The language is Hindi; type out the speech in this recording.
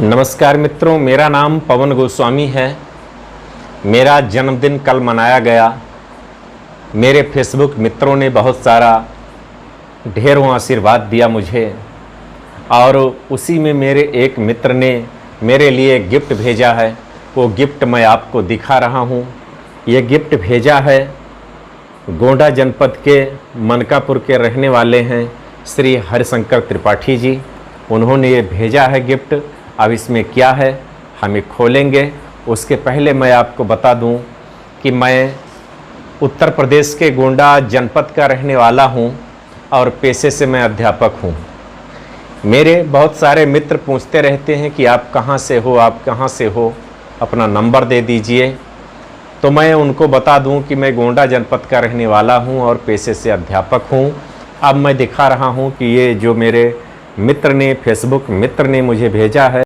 नमस्कार मित्रों, मेरा नाम पवन गोस्वामी है। मेरा जन्मदिन कल मनाया गया। मेरे फेसबुक मित्रों ने बहुत सारा ढेरों आशीर्वाद दिया मुझे, और उसी में मेरे एक मित्र ने मेरे लिए गिफ्ट भेजा है। वो गिफ्ट मैं आपको दिखा रहा हूँ। ये गिफ्ट भेजा है गोंडा जनपद के मनकापुर के रहने वाले हैं श्री हरिशंकर त्रिपाठी जी। उन्होंने ये भेजा है गिफ्ट। अब इसमें क्या है हम ये खोलेंगे। उसके पहले मैं आपको बता दूं कि मैं उत्तर प्रदेश के गोंडा जनपद का रहने वाला हूं और पेशे से मैं अध्यापक हूं। मेरे बहुत सारे मित्र पूछते रहते हैं कि आप कहां से हो, अपना नंबर दे दीजिए। तो मैं उनको बता दूं कि मैं गोंडा जनपद का रहने वाला हूं और पेशे से अध्यापक हूं। अब मैं दिखा रहा हूं कि ये जो मेरे मित्र ने, फेसबुक मित्र ने मुझे भेजा है।